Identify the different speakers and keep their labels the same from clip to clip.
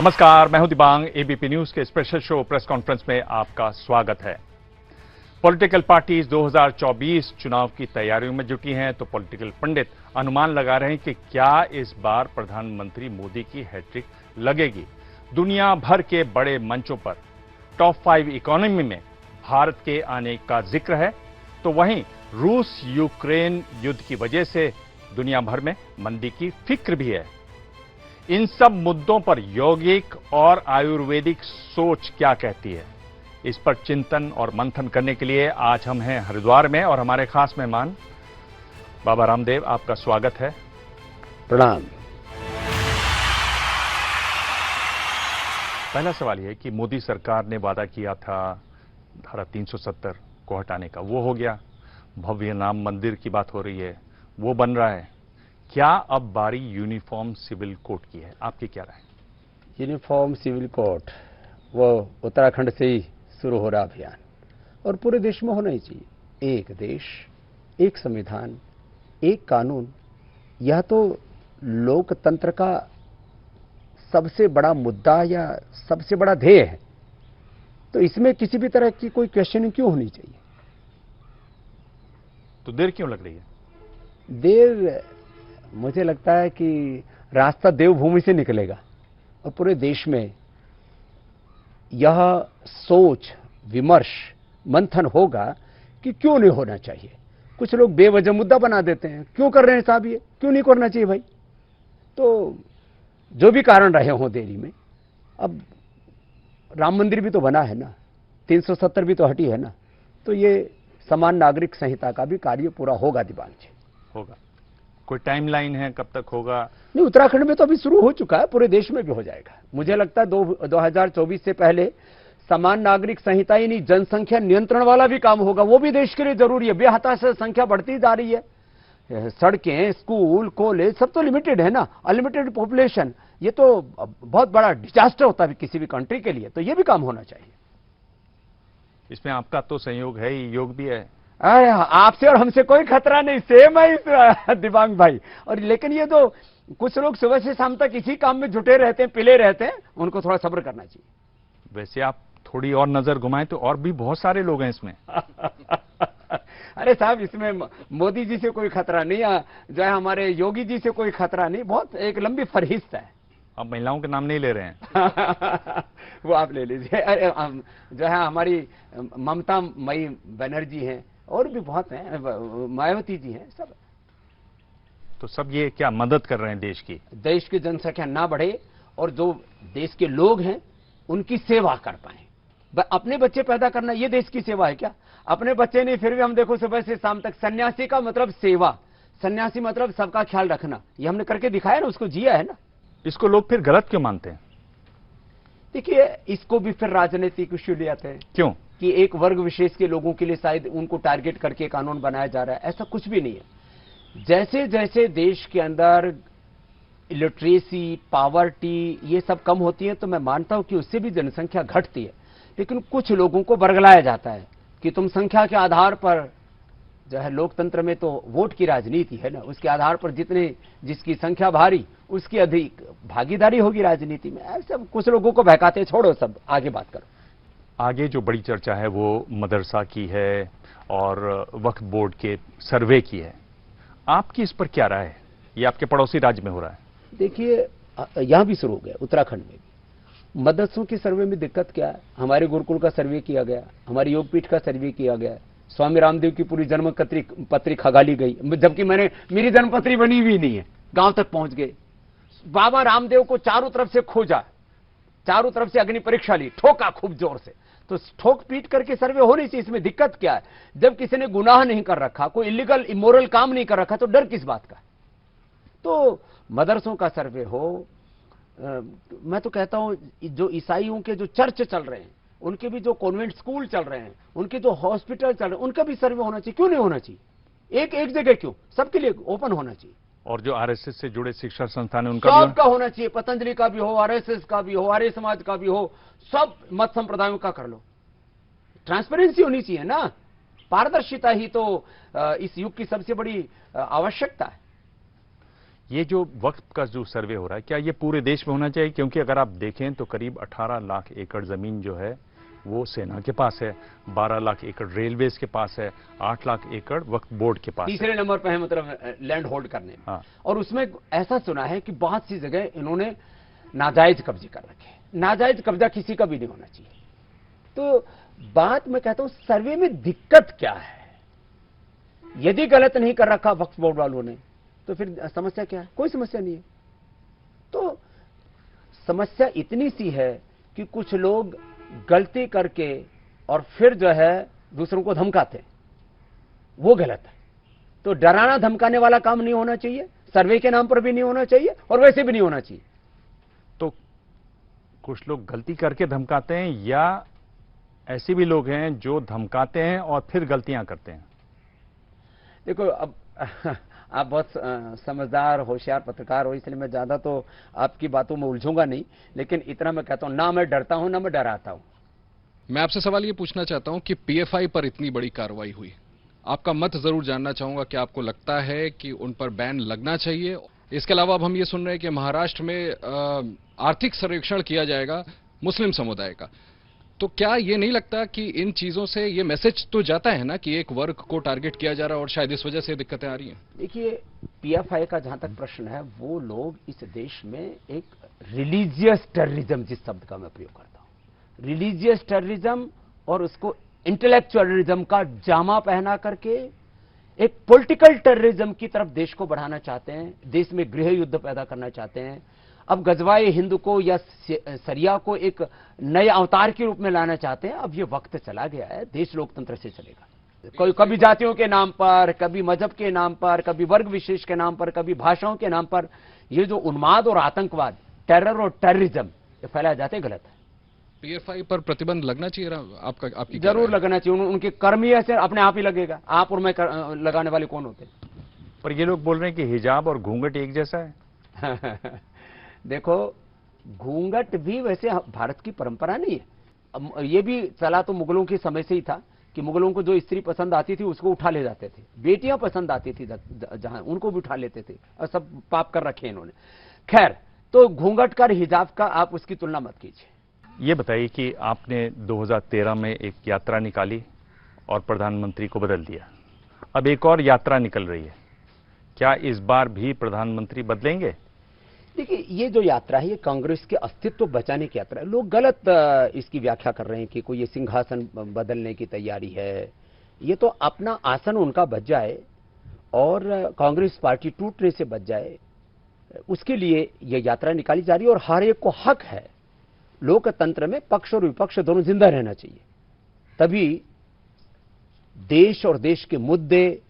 Speaker 1: नमस्कार, मैं हूं दिबांग। एबीपी न्यूज के स्पेशल शो प्रेस कॉन्फ्रेंस में आपका स्वागत है। पॉलिटिकल पार्टीज 2024 चुनाव की तैयारियों में जुटी हैं, तो पॉलिटिकल पंडित अनुमान लगा रहे हैं कि क्या इस बार प्रधानमंत्री मोदी की हैट्रिक लगेगी। दुनिया भर के बड़े मंचों पर टॉप 5 इकोनॉमी में भारत के आने का जिक्र है, तो वहीं रूस यूक्रेन युद्ध की वजह से दुनिया भर में मंदी की फिक्र भी है। इन सब मुद्दों पर यौगिक और आयुर्वेदिक सोच क्या कहती है, इस पर चिंतन और मंथन करने के लिए आज हम हैं हरिद्वार में और हमारे खास मेहमान बाबा रामदेव, आपका स्वागत है।
Speaker 2: प्रणाम।
Speaker 1: पहला सवाल यह कि मोदी सरकार ने वादा किया था धारा 370 को हटाने का, वो हो गया। भव्य राम मंदिर की बात हो रही है, वो बन रहा है। क्या अब बारी यूनिफॉर्म सिविल कोड की है, आपकी क्या राय?
Speaker 2: यूनिफॉर्म सिविल कोड वो उत्तराखंड से ही शुरू हो रहा अभियान और पूरे देश में होना ही चाहिए। एक देश, एक संविधान, एक कानून, यह तो लोकतंत्र का सबसे बड़ा मुद्दा या सबसे बड़ा ध्येय है। तो इसमें किसी भी तरह की कोई क्वेश्चनिंग क्यों होनी चाहिए?
Speaker 1: तो देर क्यों लग रही है?
Speaker 2: देर, मुझे लगता है कि रास्ता देवभूमि से निकलेगा और पूरे देश में यह सोच विमर्श मंथन होगा कि क्यों नहीं होना चाहिए। कुछ लोग बेवजह मुद्दा बना देते हैं, क्यों कर रहे हैं साहब, ये क्यों नहीं करना चाहिए भाई। तो जो भी कारण रहे हों देरी में, अब राम मंदिर भी तो बना है ना, 370 भी तो हटी है ना, तो ये समान नागरिक संहिता का भी कार्य पूरा होगा दिबांग जी।
Speaker 1: होगा। कोई टाइमलाइन है कब तक होगा?
Speaker 2: नहीं, उत्तराखंड में तो अभी शुरू हो चुका है, पूरे देश में भी हो जाएगा। मुझे लगता है 2024 से पहले समान नागरिक संहिता ही नहीं, जनसंख्या नियंत्रण वाला भी काम होगा। वो भी देश के लिए जरूरी है। बेहता से संख्या बढ़ती जा रही है। सड़कें, स्कूल, कॉलेज सब तो लिमिटेड है ना, अनलिमिटेड पॉपुलेशन। ये तो बहुत बड़ा डिजास्टर होता है किसी भी कंट्री के लिए, तो ये भी काम होना चाहिए।
Speaker 1: इसमें आपका तो सहयोग है ही, योग भी है।
Speaker 2: अरे आपसे और हमसे कोई खतरा नहीं, सेम है दिबांग भाई। और लेकिन ये तो कुछ लोग सुबह से शाम तक इसी काम में जुटे रहते हैं, पिले रहते हैं, उनको थोड़ा सब्र करना चाहिए।
Speaker 1: वैसे आप थोड़ी और नजर घुमाएं तो और भी बहुत सारे लोग हैं इसमें।
Speaker 2: अरे साहब, इसमें मोदी जी से कोई खतरा नहीं, जो है हमारे योगी जी से कोई खतरा नहीं, बहुत एक लंबी फरहिस्त है।
Speaker 1: अब महिलाओं के नाम नहीं ले रहे हैं।
Speaker 2: वो आप ले लीजिए। अरे जो है हमारी ममता मई बनर्जी हैं, और भी बहुत हैं, मायावती जी हैं, सब।
Speaker 1: तो सब ये क्या मदद कर रहे हैं देश की?
Speaker 2: देश की जनसंख्या ना बढ़े और जो देश के लोग हैं उनकी सेवा कर पाए। अपने बच्चे पैदा करना ये देश की सेवा है क्या? अपने बच्चे नहीं, फिर भी हम देखो सुबह से शाम तक। सन्यासी का मतलब सेवा, सन्यासी मतलब सबका ख्याल रखना। ये हमने करके दिखाया ना, उसको जिया है ना।
Speaker 1: इसको लोग फिर गलत क्यों मानते हैं?
Speaker 2: देखिए, इसको भी फिर राजनीतिक इश्यू ले आते हैं।
Speaker 1: क्यों?
Speaker 2: कि एक वर्ग विशेष के लोगों के लिए शायद उनको टारगेट करके कानून बनाया जा रहा है। ऐसा कुछ भी नहीं है। जैसे जैसे देश के अंदर लिटरेसी, पावर्टी ये सब कम होती है, तो मैं मानता हूं कि उससे भी जनसंख्या घटती है। लेकिन कुछ लोगों को बरगलाया जाता है कि तुम संख्या के आधार पर, जो है लोकतंत्र में तो वोट की राजनीति है ना, उसके आधार पर जिसकी संख्या भारी उसकी अधिक भागीदारी होगी राजनीति में। ऐसे कुछ लोगों को बहकाते, छोड़ो, सब आगे बात करो।
Speaker 1: आगे जो बड़ी चर्चा है वो मदरसा की है और वक्फ बोर्ड के सर्वे की है। आपकी इस पर क्या राय है? ये आपके पड़ोसी राज्य में हो रहा है।
Speaker 2: देखिए, यहां भी शुरू हो गया, उत्तराखंड में भी। मदरसों के सर्वे में दिक्कत क्या है? हमारे गुरुकुल का सर्वे किया गया, हमारी योगपीठ का सर्वे किया गया, स्वामी रामदेव की पूरी जन्म पत्री खगाली गई, जबकि मेरी जन्म पत्री बनी हुई नहीं है। गांव तक पहुंच गए, बाबा रामदेव को चारों तरफ से खोजा, चारों तरफ से अग्नि परीक्षा ली, ठोका खूब जोर से। तो ठोक पीट करके सर्वे होनी चाहिए। इसमें दिक्कत क्या है? जब किसी ने गुनाह नहीं कर रखा, कोई इलीगल इमोरल काम नहीं कर रखा, तो डर किस बात का? तो मदरसों का सर्वे हो। मैं तो कहता हूं जो ईसाइयों के जो चर्च चल रहे हैं, उनके भी जो कॉन्वेंट स्कूल चल रहे हैं, उनके जो हॉस्पिटल चल रहे हैं, उनका भी सर्वे होना चाहिए। क्यों नहीं होना चाहिए? एक जगह क्यों? सबके लिए ओपन होना चाहिए।
Speaker 1: और जो आरएसएस से जुड़े शिक्षा संस्थान है उनका
Speaker 2: सबका होना चाहिए। पतंजलि का भी हो, आरएसएस का भी हो, आर्य समाज का भी हो, सब मत संप्रदायों का कर लो। ट्रांसपेरेंसी होनी चाहिए ना, पारदर्शिता ही तो इस युग की सबसे बड़ी आवश्यकता है।
Speaker 1: ये जो वक्त का जो सर्वे हो रहा है, क्या ये पूरे देश में होना चाहिए? क्योंकि अगर आप देखें तो करीब 18 लाख एकड़ जमीन जो है वो सेना के पास है, 12 लाख एकड़ रेलवेज के पास है, 8 लाख एकड़ वक्फ बोर्ड के पास है।
Speaker 2: तीसरे नंबर पे है मतलब लैंड होल्ड करने में।
Speaker 1: हाँ।
Speaker 2: और उसमें ऐसा सुना है कि बहुत सी जगह इन्होंने नाजायज कब्जे कर रखे। नाजायज कब्जा किसी का भी नहीं होना चाहिए। तो बात मैं कहता हूं, सर्वे में दिक्कत क्या है? यदि गलत नहीं कर रखा वक्फ बोर्ड वालों ने तो फिर समस्या क्या है? कोई समस्या नहीं है। तो समस्या इतनी सी है कि कुछ लोग गलती करके और फिर जो है दूसरों को धमकाते हैं, वो गलत है। तो डराना धमकाने वाला काम नहीं होना चाहिए, सर्वे के नाम पर भी नहीं होना चाहिए और वैसे भी नहीं होना चाहिए।
Speaker 1: तो कुछ लोग गलती करके धमकाते हैं या ऐसे भी लोग हैं जो धमकाते हैं और फिर गलतियां करते हैं?
Speaker 2: देखो, अब आप बहुत समझदार होशियार पत्रकार हो, इसलिए मैं ज्यादा तो आपकी बातों में उलझूंगा नहीं, लेकिन इतना मैं कहता हूं, ना मैं डरता हूं ना मैं डराता हूं।
Speaker 3: मैं आपसे सवाल ये पूछना चाहता हूं कि पीएफआई पर इतनी बड़ी कार्रवाई हुई, आपका मत जरूर जानना चाहूंगा कि आपको लगता है कि उन पर बैन लगना चाहिए? इसके अलावा अब हम ये सुन रहे हैं कि महाराष्ट्र में आर्थिक सर्वेक्षण किया जाएगा मुस्लिम समुदाय का, तो क्या ये नहीं लगता कि इन चीजों से ये मैसेज तो जाता है ना कि एक वर्ग को टारगेट किया जा रहा है और शायद इस वजह से दिक्कतें आ रही हैं?
Speaker 2: देखिए, पीएफआई का जहां तक प्रश्न है, वो लोग इस देश में एक रिलीजियस टेररिज्म, जिस शब्द का मैं प्रयोग करता हूं, रिलीजियस टेररिज्म और उसको इंटेलेक्चुअलिज्म का जामा पहना करके एक पॉलिटिकल टेररिज्म की तरफ देश को बढ़ाना चाहते हैं। देश में गृह युद्ध पैदा करना चाहते हैं। अब गजवाए हिंद को या सरिया को एक नए अवतार के रूप में लाना चाहते हैं। अब ये वक्त चला गया है, देश लोकतंत्र से चलेगा। कोई कभी जातियों के नाम पर, कभी मजहब के नाम पर, कभी वर्ग विशेष के नाम पर, कभी भाषाओं के नाम पर ये जो उन्माद और आतंकवाद, टेरर और टेररिज्म ये फैलाए जाते, गलत है।
Speaker 3: पीएफआई पर प्रतिबंध लगना चाहिए आपकी
Speaker 2: जरूर लगना चाहिए। उनके कर्म ही ऐसे अपने आप ही लगेगा। आप और मैं लगाने वाले कौन होते?
Speaker 1: पर ये लोग बोल रहे हैं कि हिजाब और घूंघट एक जैसा है।
Speaker 2: देखो, घूंघट भी वैसे भारत की परंपरा नहीं है। ये भी चला तो मुगलों के समय से ही था कि मुगलों को जो स्त्री पसंद आती थी उसको उठा ले जाते थे। बेटियां पसंद आती थी जहां, उनको भी उठा लेते थे, और सब पाप कर रखे इन्होंने। खैर, तो घूंघट का, हिजाब का आप उसकी तुलना मत कीजिए।
Speaker 1: ये बताइए कि आपने 2013 में एक यात्रा निकाली और प्रधानमंत्री को बदल दिया। अब एक और यात्रा निकल रही है, क्या इस बार भी प्रधानमंत्री बदलेंगे?
Speaker 2: देखिए, ये जो यात्रा है ये कांग्रेस के अस्तित्व बचाने की यात्रा है। लोग गलत इसकी व्याख्या कर रहे हैं कि कोई ये सिंहासन बदलने की तैयारी है। ये तो अपना आसन उनका बच जाए और कांग्रेस पार्टी टूटने से बच जाए, उसके लिए ये यात्रा निकाली जा रही है। और हर एक को हक है, लोकतंत्र में पक्ष और विपक्ष दोनों जिंदा रहना चाहिए, तभी देश और देश के मुद्दे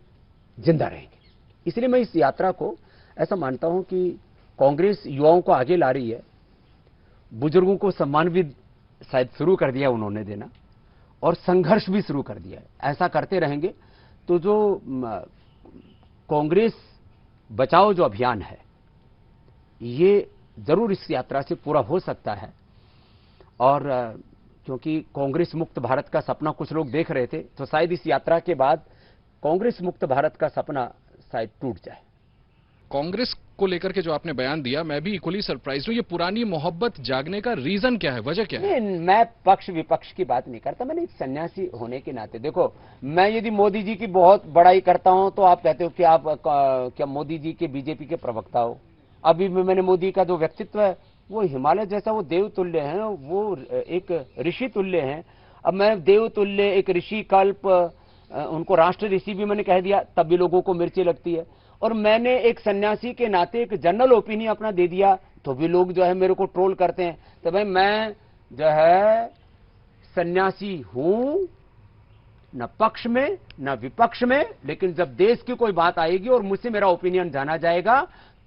Speaker 2: जिंदा रहेंगे। इसलिए मैं इस यात्रा को ऐसा मानता हूं कि कांग्रेस युवाओं को आगे ला रही है। बुजुर्गों को सम्मान भी शायद शुरू कर दिया उन्होंने देना, और संघर्ष भी शुरू कर दिया है। ऐसा करते रहेंगे तो जो कांग्रेस बचाओ जो अभियान है ये जरूर इस यात्रा से पूरा हो सकता है। और क्योंकि कांग्रेस मुक्त भारत का सपना कुछ लोग देख रहे थे, तो शायद इस यात्रा के बाद कांग्रेस मुक्त भारत का सपना शायद टूट जाए।
Speaker 3: कांग्रेस को लेकर के जो आपने बयान दिया, मैं भी इक्वली सरप्राइज हूं। ये पुरानी मोहब्बत जागने का रीजन क्या है, वजह क्या है?
Speaker 2: नहीं, मैं पक्ष विपक्ष की बात नहीं करता। मैंने एक सन्यासी होने के नाते, देखो, मैं यदि मोदी जी की बहुत बड़ाई करता हूं तो आप कहते हो कि आप क्या मोदी जी के, बीजेपी के प्रवक्ता हो। अभी मैंने मोदी का जो व्यक्तित्व है वो हिमालय जैसा, वो देव तुल्य है, वो एक ऋषि तुल्य है। अब मैं देव तुल्य, एक ऋषि कल्प, उनको राष्ट्र ऋषि भी मैंने कह दिया, तब भी लोगों को मिर्ची लगती है। और मैंने एक सन्यासी के नाते एक जनरल ओपिनियन अपना दे दिया, तो भी लोग जो है मेरे को ट्रोल करते हैं। तो भाई, मैं जो है सन्यासी हूं, न पक्ष में न विपक्ष में, लेकिन जब देश की कोई बात आएगी और मुझसे मेरा ओपिनियन जाना जाएगा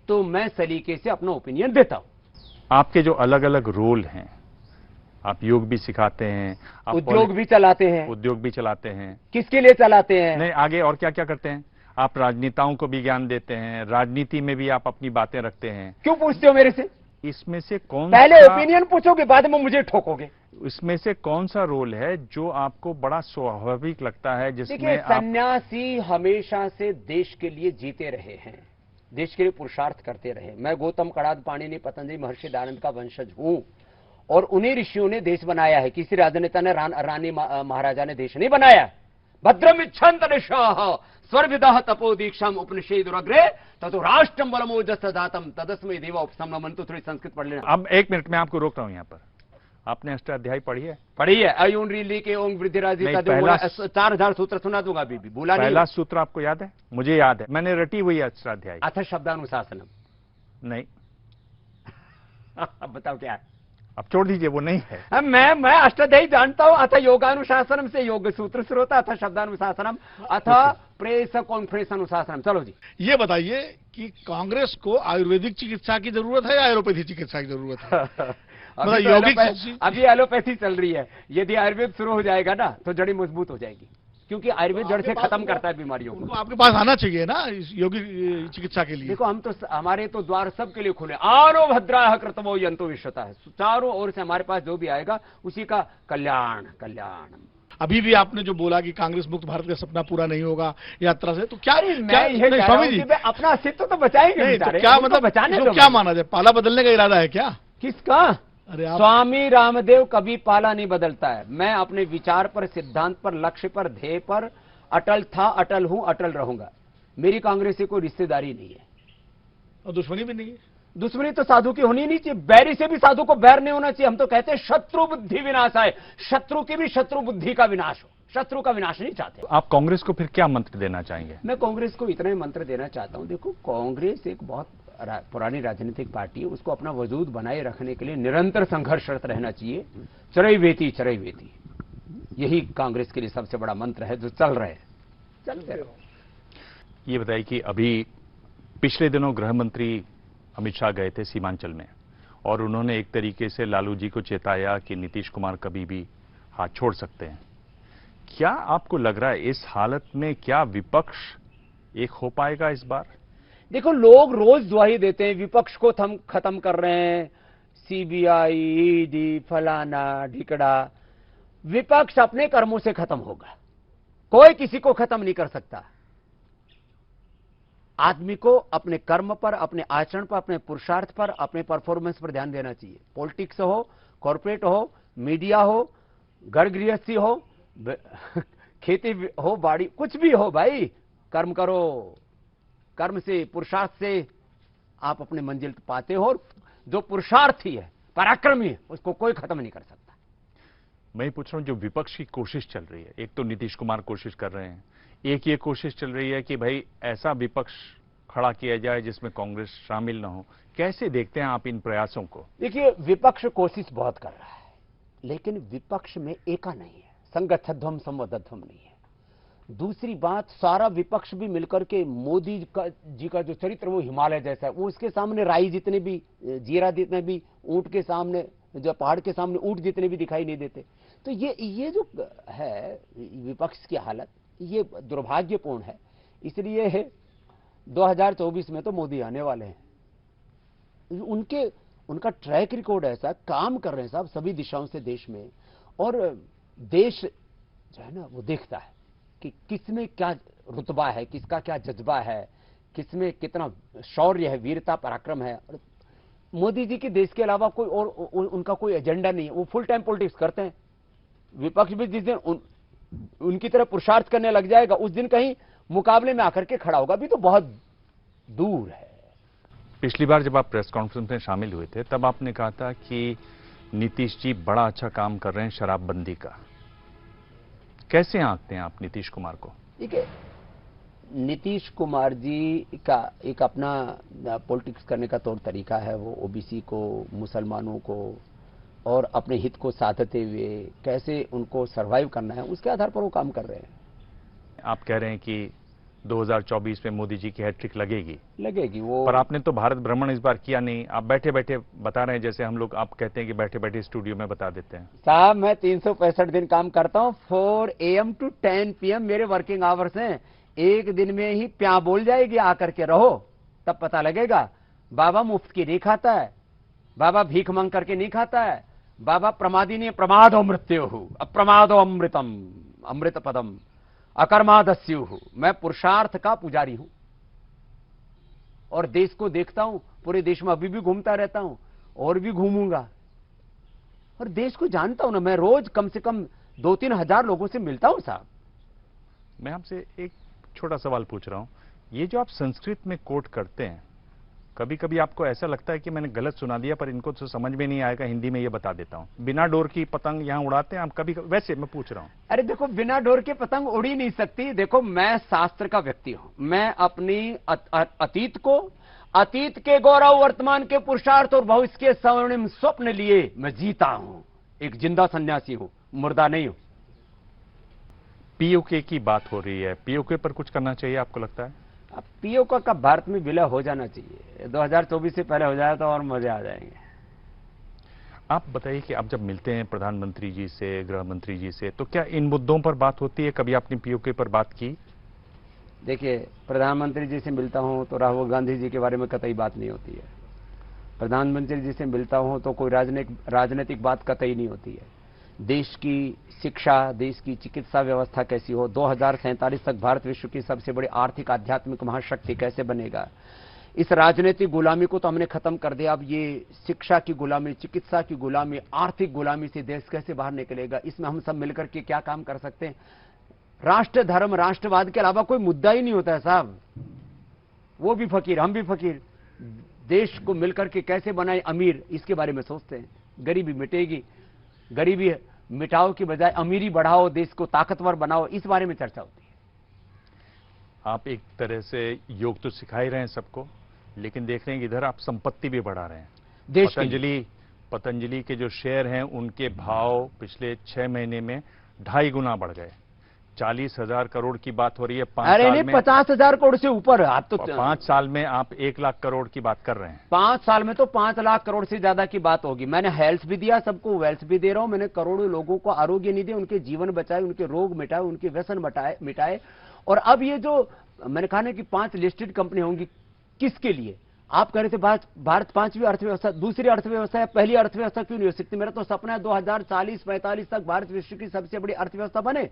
Speaker 2: तो मैं सलीके से अपना ओपिनियन देता हूं।
Speaker 1: आपके जो अलग अलग रोल हैं, आप योग भी सिखाते हैं, आप
Speaker 2: उद्योग भी चलाते हैं।
Speaker 1: उद्योग भी चलाते हैं।
Speaker 2: किसके लिए चलाते हैं?
Speaker 1: नहीं, आगे और क्या क्या करते हैं? आप राजनेताओं को भी ज्ञान देते हैं, राजनीति में भी आप अपनी बातें रखते हैं।
Speaker 2: क्यों पूछते हो मेरे से?
Speaker 1: इसमें से कौन
Speaker 2: पहले ओपिनियन पूछोगे, बाद में मुझे ठोकोगे।
Speaker 1: इसमें से कौन सा रोल है जो आपको बड़ा स्वाभाविक लगता है, जिसमें
Speaker 2: देखिए, सन्यासी हमेशा से देश के लिए जीते रहे हैं। देश के लिए पुरुषार्थ करते रहे। मैं गौतम कड़ाद पाणिनि पतंजलि महर्षि दयानंद का वंशज हूं और उन्हीं ऋषियों ने देश बनाया है। किसी राजनेता ने रानी महाराजा ने देश नहीं बनाया। भद्रम इच्छन्त ऋषाः स्वर्विदः तपो दीक्षाम उपनिषेदुरग्रे ततो राष्ट्रम बलमोजस दातम तदस्मै देवा उपसम्नमन्तु। थोड़ी संस्कृत पढ़ लेना।
Speaker 1: अब 1 मिनट में आपको रोक रहा हूं। यहाँ पर आपने अष्टाध्यायी पढ़ी है?
Speaker 2: पढ़ी है। अयून रीली के ओंग वृद्धिराजिता 4000 सूत्र सुना दूंगा अभी भी, भूला नहीं।
Speaker 1: पहला सूत्र आपको याद है? मुझे याद है, मैंने रटी हुई है अष्टाध्यायी।
Speaker 2: अथ शब्दानुशासनम।
Speaker 1: नहीं।
Speaker 2: अब बताओ क्या है?
Speaker 1: अब छोड़ दीजिए, वो नहीं है।
Speaker 2: मैं अष्टाध्यायी जानता हूं। अथ योगानुशासनम से योग सूत्र शुरू होता, अथ शब्दानुशासनम, अथ प्रेस कॉन्फ्रेंस अनुशासनम। चलो जी,
Speaker 4: ये बताइए कि कांग्रेस को आयुर्वेदिक चिकित्सा की जरूरत है या एलोपैथी चिकित्सा की जरूरत है?
Speaker 2: अभी एलोपैथी चल रही है। यदि आयुर्वेद शुरू हो जाएगा ना तो जड़ी मजबूत हो जाएगी, क्योंकि आयुर्वेद जड़ से खत्म करता है बीमारियों को।
Speaker 4: आपके पास आना चाहिए ना इस योगिक चिकित्सा के लिए।
Speaker 2: देखो, हमारे तो द्वार सबके लिए खुले। आरो भद्राः कृतवो यंतो विश्वतः। चारों ओर से हमारे पास जो भी आएगा उसी का कल्याण कल्याण।
Speaker 4: अभी भी आपने जो बोला कि कांग्रेस मुक्त भारत का सपना पूरा नहीं होगा यात्रा से, तो क्या
Speaker 2: स्वामी जी अपना अस्तित्व तो बचाएंगे।
Speaker 4: तो क्या मतलब बचाने क्या माना जाए? पाला बदलने का इरादा है क्या?
Speaker 2: किसका?
Speaker 4: अरे
Speaker 2: स्वामी रामदेव कभी पाला नहीं बदलता है। मैं अपने विचार पर, सिद्धांत पर, लक्ष्य पर, ध्येय पर अटल था, अटल हूं, अटल रहूंगा। मेरी कांग्रेस से कोई रिश्तेदारी नहीं है
Speaker 4: और दुश्मनी भी नहीं है।
Speaker 2: दुश्मनी तो साधु की होनी नहीं चाहिए। बैरी से भी साधु को बैर नहीं होना चाहिए। हम तो कहते हैं शत्रु बुद्धि विनाश है, शत्रु की भी शत्रु बुद्धि का विनाश हो। शत्रु का विनाश नहीं चाहते।
Speaker 1: आप कांग्रेस को फिर क्या मंत्र देना चाहेंगे?
Speaker 2: मैं कांग्रेस को इतना ही मंत्र देना चाहता हूं। देखो, कांग्रेस एक बहुत पुरानी राजनीतिक पार्टी है। उसको अपना वजूद बनाए रखने के लिए निरंतर संघर्षरत रहना चाहिए। चरैवेति चरैवेति, यही कांग्रेस के लिए सबसे बड़ा मंत्र है जो चल रहे हैं। चलते रहो।
Speaker 1: ये बताइए कि अभी पिछले दिनों गृह मंत्री अमित शाह गए थे सीमांचल में और उन्होंने एक तरीके से लालू जी को चेताया कि नीतीश कुमार कभी भी हाथ छोड़ सकते हैं। क्या आपको लग रहा है इस हालत में क्या विपक्ष एक हो पाएगा इस बार?
Speaker 2: देखो, लोग रोज दुहाई देते हैं विपक्ष को खत्म कर रहे हैं, सीबीआई, ईडी, फलाना ढिकड़ा। विपक्ष अपने कर्मों से खत्म होगा। कोई किसी को खत्म नहीं कर सकता। आदमी को अपने कर्म पर, अपने आचरण पर, अपने पुरुषार्थ पर, अपने परफॉर्मेंस पर ध्यान देना चाहिए। पॉलिटिक्स हो, कॉर्पोरेट हो, मीडिया हो, घर गृहस्थी हो, खेती हो, बाड़ी, कुछ भी हो भाई, कर्म करो। कर्म से, पुरुषार्थ से आप अपने मंजिल पाते हो। और जो पुरुषार्थी है, पराक्रमी है, उसको कोई खत्म नहीं कर सकता।
Speaker 1: मैं पूछ रहा हूं, जो विपक्ष की कोशिश चल रही है, एक तो नीतीश कुमार कोशिश कर रहे हैं, एक ये कोशिश चल रही है कि भाई ऐसा विपक्ष खड़ा किया जाए जिसमें कांग्रेस शामिल न हो। कैसे देखते हैं आप इन प्रयासों को?
Speaker 2: देखिए, विपक्ष कोशिश बहुत कर रहा है, लेकिन विपक्ष में एका नहीं है, संगठध्वम संवदध्वम नहीं है। दूसरी बात, सारा विपक्ष भी मिलकर के मोदी जी का जो चरित्र वो हिमालय जैसा है। वो उसके सामने राई जितने भी, जीरा जितने भी, ऊंट के सामने, जो पहाड़ के सामने ऊंट जितने भी दिखाई नहीं देते। तो ये जो है विपक्ष की हालत, ये दुर्भाग्यपूर्ण है। इसलिए 2024 में तो मोदी आने वाले हैं। उनका ट्रैक रिकॉर्ड ऐसा, काम कर रहे हैं साहब सभी दिशाओं से देश में। और देश जो है ना, वो देखता है कि किसमें क्या रुतबा है, किसका क्या जज्बा है, किसमें कितना शौर्य है, वीरता, पराक्रम है। और मोदी जी के देश के अलावा कोई और उनका कोई एजेंडा नहीं है। वो फुल टाइम पॉलिटिक्स करते हैं। विपक्ष भी जिस दिन उनकी तरह पुरुषार्थ करने लग जाएगा, उस दिन कहीं मुकाबले में आकर के खड़ा होगा। अभी तो बहुत दूर है।
Speaker 1: पिछली बार जब आप प्रेस कॉन्फ्रेंस में शामिल हुए थे, तब आपने कहा था कि नीतीश जी बड़ा अच्छा काम कर रहे हैं शराबबंदी का। कैसे आंकते हैं आप नीतीश कुमार को?
Speaker 2: ठीक है, नीतीश कुमार जी का एक अपना पॉलिटिक्स करने का तौर तरीका है। वो ओबीसी को, मुसलमानों को और अपने हित को साधते हुए कैसे उनको सरवाइव करना है, उसके आधार पर वो काम कर रहे हैं।
Speaker 1: आप कह रहे हैं कि 2024 में मोदी जी की हैट्रिक लगेगी
Speaker 2: वो।
Speaker 1: पर आपने तो भारत भ्रमण इस बार किया नहीं। आप बैठे बैठे बता रहे हैं, जैसे हम लोग, आप कहते हैं कि बैठे बैठे स्टूडियो में बता देते हैं।
Speaker 2: साहब, मैं 365 दिन काम करता हूँ। 4 AM to 10 PM मेरे वर्किंग आवर्स हैं। एक दिन में ही प्या बोल जाएगी, आकर के रहो, तब पता लगेगा। बाबा मुफ्त की नहीं खाता है, बाबा भीख मांग करके नहीं खाता है। बाबा प्रमादी नहीं, प्रमादो मृत्यु अप्रमादो अमृतम अमृत पदम अकर्मादस्यु। मैं पुरुषार्थ का पुजारी हूं और देश को देखता हूं, पूरे देश में अभी भी घूमता रहता हूं और भी घूमूंगा, और देश को जानता हूं ना। मैं रोज कम से कम 2-3 हजार लोगों से मिलता हूं साहब।
Speaker 1: मैं आपसे एक छोटा सवाल पूछ रहा हूं, ये जो आप संस्कृत में कोट करते हैं, कभी कभी आपको ऐसा लगता है कि मैंने गलत सुना दिया, पर इनको तो समझ में नहीं आएगा, हिंदी में ये बता देता हूं, बिना डोर की पतंग यहां उड़ाते हैं आप कभी? वैसे मैं पूछ रहा हूं।
Speaker 2: अरे देखो, बिना डोर के पतंग उड़ ही नहीं सकती। देखो, मैं शास्त्र का व्यक्ति हूं। मैं अपनी अतीत को, अतीत के गौरव, वर्तमान के पुरुषार्थ और भविष्य के स्वर्णिम स्वप्न लिए मैं जीता हूं। एक जिंदा सन्यासी हूं, मुर्दा नहीं हूं।
Speaker 1: पीओके की बात हो रही है, पीओके पर कुछ करना चाहिए आपको लगता है?
Speaker 2: अब पीओके का भारत में विलय हो जाना चाहिए। 2024 से पहले हो जाए तो और मजे आ जाएंगे।
Speaker 1: आप बताइए कि आप जब मिलते हैं प्रधानमंत्री जी से, गृह मंत्री जी से, तो क्या इन मुद्दों पर बात होती है? कभी आपने पीओके पर बात की?
Speaker 2: देखिए, प्रधानमंत्री जी से मिलता हूं तो राहुल गांधी जी के बारे में कतई बात नहीं होती है। प्रधानमंत्री जी से मिलता हूं तो कोई राजनीतिक बात कतई नहीं होती है। देश की शिक्षा, देश की चिकित्सा व्यवस्था कैसी हो, 2047 तक भारत विश्व की सबसे बड़ी आर्थिक आध्यात्मिक महाशक्ति कैसे बनेगा, इस राजनीतिक गुलामी को तो हमने खत्म कर दिया। अब ये शिक्षा की गुलामी, चिकित्सा की गुलामी, आर्थिक गुलामी से देश कैसे बाहर निकलेगा, इसमें हम सब मिलकर के क्या काम कर सकते हैं? राष्ट्र धर्म, राष्ट्रवाद के अलावा कोई मुद्दा ही नहीं होता है साहब। वो भी फकीर, हम भी फकीर। देश को मिलकर के कैसे बनाए अमीर, इसके बारे में सोचते हैं। गरीबी मिटेगी, गरीबी मिटाओ की बजाय अमीरी बढ़ाओ, देश को ताकतवर बनाओ, इस बारे में चर्चा होती है।
Speaker 1: आप एक तरह से योग तो सिखा ही रहे हैं सबको, लेकिन देख रहे हैं कि इधर आप संपत्ति भी बढ़ा रहे हैं।
Speaker 2: देश
Speaker 1: पतंजलि के जो शेयर हैं उनके भाव पिछले 6 महीने में 2.5 गुना बढ़ गए। 40,000 करोड़ की बात हो रही है 5
Speaker 2: अरे
Speaker 1: साल
Speaker 2: नहीं,
Speaker 1: में।
Speaker 2: 50,000 करोड़ से ऊपर। आप तो
Speaker 1: 5 साल में आप 1 लाख करोड़ की बात कर रहे हैं।
Speaker 2: 5 साल में तो 5 लाख करोड़ से ज्यादा की बात होगी। मैंने हेल्थ भी दिया सबको, वेल्थ भी दे रहा हूं। मैंने करोड़ों लोगों को आरोग्य निधि, उनके जीवन बचाए, उनके रोग मिटाए, उनके व्यसन मिटाए। और अब ये जो मैंने कहा ना कि 5 लिस्टेड कंपनी होंगी, किसके लिए? आप कह रहे थे भारत 5वीं अर्थव्यवस्था, दूसरी अर्थव्यवस्था है, पहली अर्थव्यवस्था क्यों नहीं हो सकती? मेरा तो सपना है 2040-45 तक भारत विश्व की सबसे बड़ी अर्थव्यवस्था बने,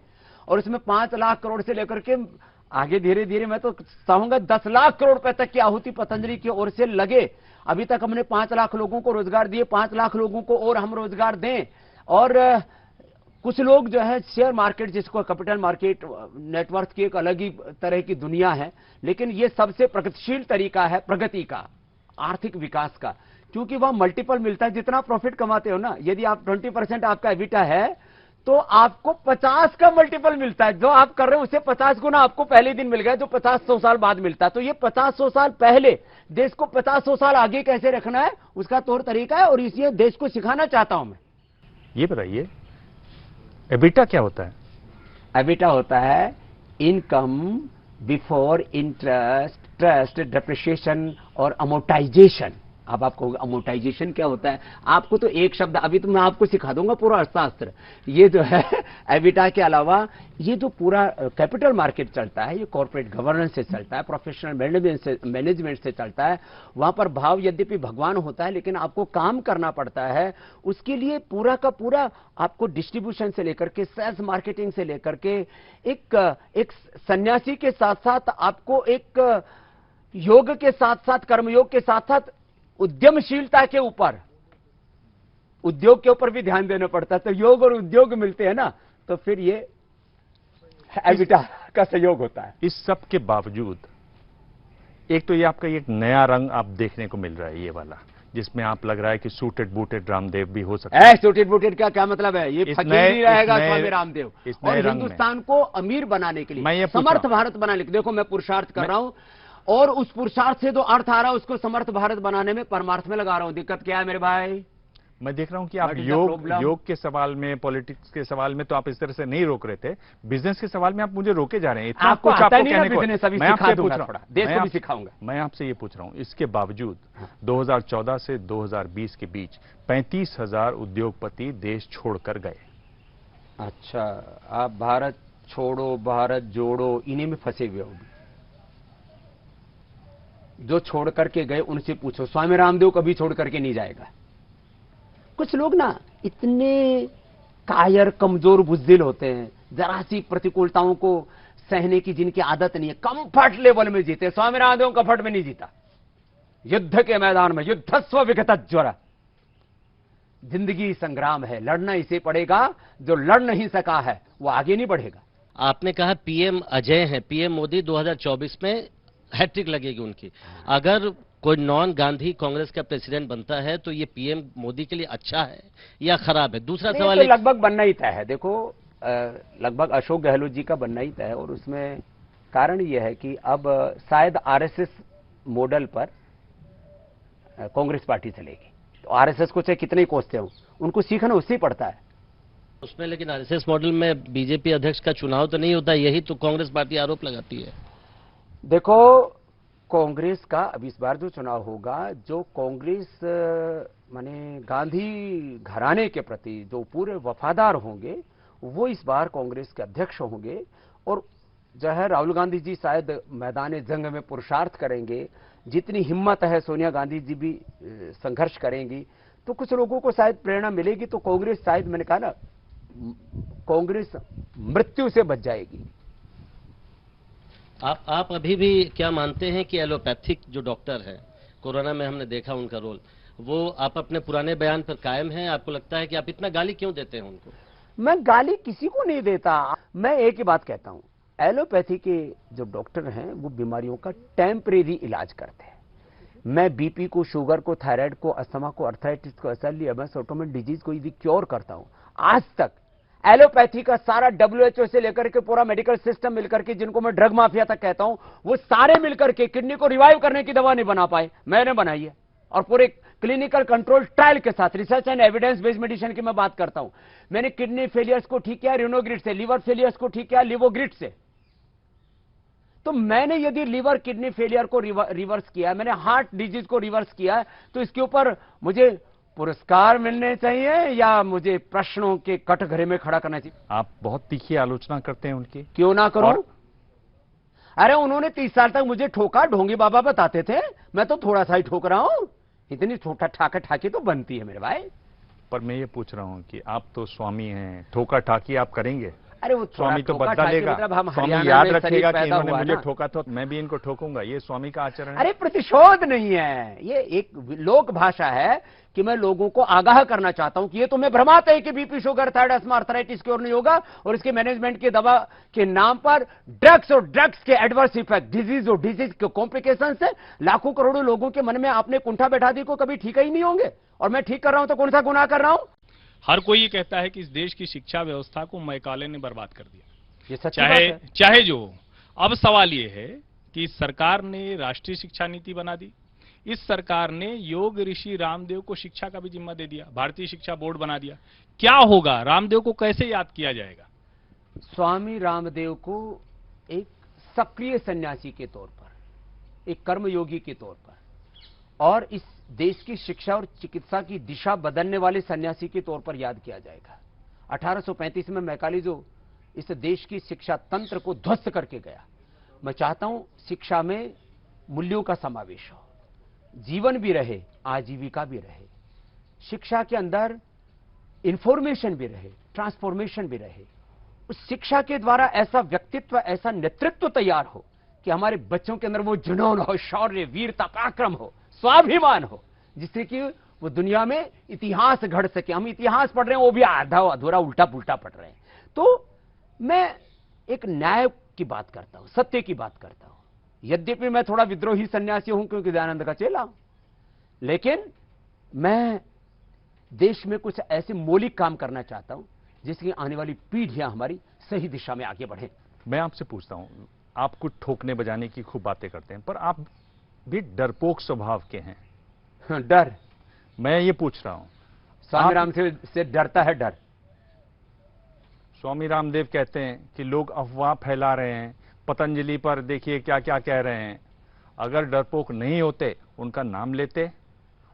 Speaker 2: और इसमें 5 लाख करोड़ से लेकर के आगे धीरे धीरे मैं तो चाहूंगा 10 लाख करोड़ रुपए तक की आहुति पतंजलि की ओर से लगे। अभी तक हमने 5 लाख लोगों को रोजगार दिए, 5 लाख लोगों को और हम रोजगार दें। और कुछ लोग जो है शेयर मार्केट, जिसको कैपिटल मार्केट, नेटवर्थ की एक अलग ही तरह की दुनिया है, लेकिन ये सबसे प्रगतिशील तरीका है प्रगति का, आर्थिक विकास का, क्योंकि वह मल्टीपल मिलता है। जितना प्रॉफिट कमाते हो ना, यदि आप 20% आपका एबिटा है तो आपको 50 का मल्टीपल मिलता है। जो आप कर रहे हो उसे 50 गुना आपको पहले दिन मिल गया, जो 50-100 साल बाद मिलता है। तो ये 50-100 साल पहले, देश को 50-100 साल आगे कैसे रखना है उसका तौर तरीका है, और इसे देश को सिखाना चाहता हूं मैं।
Speaker 1: ये बताइए, एबिटा क्या होता है?
Speaker 2: एबिटा होता है income before interest, trust, depreciation और अमोर्टाइजेशन। अब आपको अमोर्टाइजेशन क्या होता है? आपको तो एक शब्द, अभी तो मैं आपको सिखा दूंगा पूरा अर्थशास्त्र। ये जो है एबिटा के अलावा ये जो पूरा कैपिटल मार्केट चलता है, ये कॉर्पोरेट गवर्नेंस से चलता है, प्रोफेशनल मैनेजमेंट से चलता है। वहां पर भाव यद्यपि भगवान होता है, लेकिन आपको काम करना पड़ता है। उसके लिए पूरा का पूरा आपको डिस्ट्रीब्यूशन से लेकर के, सेल्स मार्केटिंग से लेकर के, एक सन्यासी के साथ साथ आपको एक योग के साथ साथ, कर्मयोग के साथ साथ उद्यमशीलता के ऊपर, उद्योग के ऊपर भी ध्यान देना पड़ता है। तो योग और उद्योग मिलते हैं ना, तो फिर ये एबिटा का सहयोग होता है।
Speaker 1: इस सब के बावजूद एक तो ये आपका एक नया रंग आप देखने को मिल रहा है, ये वाला, जिसमें आप लग रहा है कि सूटेड बूटेड रामदेव भी हो सकता है।
Speaker 2: सूटेड बूटेड का क्या मतलब है? ये फकीर नहीं रहेगा स्वामी रामदेव। और हिंदुस्तान को अमीर बनाने के लिए, समर्थ भारत बनाने के लिए, देखो मैं पुरुषार्थ कर रहा हूं, और उस पुरुषार्थ से जो अर्थ आ रहा है उसको समर्थ भारत बनाने में, परमार्थ में लगा रहा हूं। दिक्कत क्या है मेरे भाई?
Speaker 1: मैं देख रहा हूं कि आप योग के सवाल में, पॉलिटिक्स के सवाल में तो आप इस तरह से नहीं रोक रहे थे, बिजनेस के सवाल में आप मुझे रोके जा रहे हैं। इतना
Speaker 2: आपको
Speaker 1: कुछ
Speaker 2: आता
Speaker 1: आपको
Speaker 2: नहीं
Speaker 1: कहने
Speaker 2: ना
Speaker 1: को,
Speaker 2: बिजनेस, अभी
Speaker 1: मैं आपसे
Speaker 2: सिखा
Speaker 1: पूछ
Speaker 2: दूंगा,
Speaker 1: रहा हूं,
Speaker 2: देश को भी सिखाऊंगा।
Speaker 1: मैं आपसे ये पूछ रहा हूं, इसके बावजूद 2014 से 2020 के बीच 35,000 उद्योगपति देश छोड़कर गए।
Speaker 2: अच्छा, आप भारत छोड़ो, भारत जोड़ो, इन्हीं में फंसे हुए हो। जो छोड़ करके गए उनसे पूछो, स्वामी रामदेव कभी छोड़ करके नहीं जाएगा। कुछ लोग ना इतने कायर, कमजोर, बुज़दिल होते हैं, जरा सी प्रतिकूलताओं को सहने की जिनकी आदत नहीं है, कंफर्ट लेवल में जीते। स्वामी रामदेव कंफर्ट में नहीं जीता, युद्ध के मैदान में युद्धस्व विगत ज्वर। जिंदगी संग्राम है, लड़ना इसे पड़ेगा। जो लड़ नहीं सका है वो आगे नहीं बढ़ेगा।
Speaker 5: आपने कहा पीएम अजय हैं, पीएम मोदी 2024 में हैट्रिक लगेगी उनकी। अगर कोई नॉन गांधी कांग्रेस का प्रेसिडेंट बनता है तो ये पीएम मोदी के लिए अच्छा है या खराब है? दूसरा सवाल
Speaker 2: तो लगभग बनना ही तय है। देखो, लगभग अशोक गहलोत जी का बनना ही तय है, और उसमें कारण यह है कि अब शायद आरएसएस मॉडल पर कांग्रेस पार्टी चलेगी। तो आरएसएस को चाहे कितने ही कोसते हो, उनको सीखना उससे ही पड़ता है
Speaker 5: उसमें। लेकिन आरएसएस मॉडल में बीजेपी अध्यक्ष का चुनाव तो नहीं होता, यही तो कांग्रेस पार्टी आरोप लगाती है।
Speaker 2: देखो, कांग्रेस का अब इस बार जो चुनाव होगा, जो कांग्रेस माने गांधी घराने के प्रति जो पूरे वफादार होंगे वो इस बार कांग्रेस के अध्यक्ष होंगे। और जो है राहुल गांधी जी शायद मैदान जंग में पुरुषार्थ करेंगे। जितनी हिम्मत है सोनिया गांधी जी भी संघर्ष करेंगी, तो कुछ लोगों को शायद प्रेरणा मिलेगी। तो कांग्रेस शायद, मैंने कहा ना, कांग्रेस मृत्यु से बच जाएगी।
Speaker 5: आप अभी भी क्या मानते हैं कि एलोपैथिक जो डॉक्टर है, कोरोना में हमने देखा उनका रोल, वो आप अपने पुराने बयान पर कायम हैं? आपको लगता है कि आप इतना गाली क्यों देते हैं उनको?
Speaker 2: मैं गाली किसी को नहीं देता। मैं एक ही बात कहता हूं, एलोपैथी के जो डॉक्टर हैं वो बीमारियों का टेम्परेरी इलाज करते हैं। मैं बीपी को, शुगर को, थायराइड को, अस्थमा को, अर्थराइटिस को, एसएलई, एमएस, ऑटोमेन डिजीज को यदि क्योर करता हूं। आज तक एलोपैथी का सारा WHO से लेकर के पूरा मेडिकल सिस्टम मिलकर के, जिनको मैं ड्रग माफिया तक कहता हूं, वो सारे मिलकर के किडनी को रिवाइव करने की दवा नहीं बना पाए। मैंने बनाई है, और पूरे क्लिनिकल कंट्रोल ट्रायल के साथ, research and evidence based medicine की मैं बात करता हूं। मैंने किडनी फेलियर्स को ठीक किया रिनोग्रिड से, लीवर फेलियर्स को ठीक किया लिवोग्रिड से। तो मैंने यदि लीवर किडनी फेलियर को रिवर्स किया, मैंने हार्ट डिजीज को रिवर्स किया, तो इसके ऊपर मुझे पुरस्कार मिलने चाहिए या मुझे प्रश्नों के कटघरे में खड़ा करना चाहिए?
Speaker 1: आप बहुत तीखी आलोचना करते हैं उनकी।
Speaker 2: क्यों ना करूं? अरे उन्होंने 30 साल तक मुझे ठोका, ढोंगी बाबा बताते थे, मैं तो थोड़ा सा ही ठोक रहा हूं। इतनी ठोका ठाके ठाकी तो बनती है मेरे भाई।
Speaker 1: पर मैं ये पूछ रहा हूं कि आप तो स्वामी हैं, ठोका ठाकी आप करेंगे?
Speaker 2: अरे वो
Speaker 1: स्वामी तो बदला लेगा,
Speaker 2: मतलब हम
Speaker 1: स्वामी
Speaker 2: हरियाणा
Speaker 1: याद
Speaker 2: में
Speaker 1: रखेगा
Speaker 2: शरीर
Speaker 1: कि
Speaker 2: पैदा
Speaker 1: इन्होंने
Speaker 2: हुआ
Speaker 1: मुझे
Speaker 2: ना।
Speaker 1: ठोका तो मैं भी इनको ठोकूंगा। ये स्वामी का आचरण है।
Speaker 2: अरे प्रतिशोध नहीं है, ये एक लोक भाषा है कि मैं लोगों को आगाह करना चाहता हूं कि ये तुम्हें भ्रमात है कि BP, sugar, thyroid, asthma, arthritis की ओर नहीं होगा, और इसके मैनेजमेंट की दवा के नाम पर ड्रग्स और ड्रग्स के एडवर्स इफेक्ट, डिजीज और डिजीज के कॉम्प्लिकेशन से लाखों करोड़ों लोगों के मन में आपने कुंठा बैठा दी को कभी ठीक ही नहीं होंगे। और मैं ठीक कर रहा हूं तो कौन सा गुनाह कर रहा हूं?
Speaker 6: हर कोई ये कहता है कि इस देश की शिक्षा व्यवस्था को मैकाले ने बर्बाद कर दिया,
Speaker 2: ये सच्ची बात है।
Speaker 6: चाहे जो हो। अब सवाल ये है कि सरकार ने राष्ट्रीय शिक्षा नीति बना दी, इस सरकार ने योग ऋषि रामदेव को शिक्षा का भी जिम्मा दे दिया, भारतीय शिक्षा बोर्ड बना दिया। क्या होगा? रामदेव को कैसे याद किया जाएगा?
Speaker 2: स्वामी रामदेव को एक सक्रिय सन्यासी के तौर पर, एक कर्मयोगी के तौर पर, और इस देश की शिक्षा और चिकित्सा की दिशा बदलने वाले सन्यासी के तौर पर याद किया जाएगा। 1835 में मैकाले जो इस देश की शिक्षा तंत्र को ध्वस्त करके गया, मैं चाहता हूं शिक्षा में मूल्यों का समावेश हो, जीवन भी रहे, आजीविका भी रहे, शिक्षा के अंदर इंफॉर्मेशन भी रहे, ट्रांसफॉर्मेशन भी रहे। उस शिक्षा के द्वारा ऐसा व्यक्तित्व, ऐसा नेतृत्व तैयार हो कि हमारे बच्चों के अंदर वो जुनून हो, शौर्य, वीरता, पराक्रम हो, स्वाभिमान हो, जिससे कि वो दुनिया में इतिहास घड़ सके। हम इतिहास पढ़ रहे हैं, वो भी आधा अधूरा उल्टा पुल्टा पढ़ रहे हैं। तो मैं एक न्याय की बात करता हूं, सत्य की बात करता हूं। यद्यपि मैं थोड़ा विद्रोही सन्यासी हूं क्योंकि दयानंद का चेला हूं, लेकिन मैं देश में कुछ ऐसे मौलिक काम करना चाहता हूं जिसकी आने वाली पीढ़ियां हमारी सही दिशा में आगे बढ़े।
Speaker 1: मैं आपसे पूछता हूं, आप कुछ ठोकने बजाने की खूब बातें करते हैं, पर आप भी डरपोक स्वभाव के हैं।
Speaker 2: डर?
Speaker 1: मैं ये पूछ रहा हूं,
Speaker 2: स्वामी राम से डरता है डर?
Speaker 1: स्वामी रामदेव कहते हैं कि लोग अफवाह फैला रहे हैं, पतंजलि पर देखिए क्या क्या कह रहे हैं। अगर डरपोक नहीं होते उनका नाम लेते,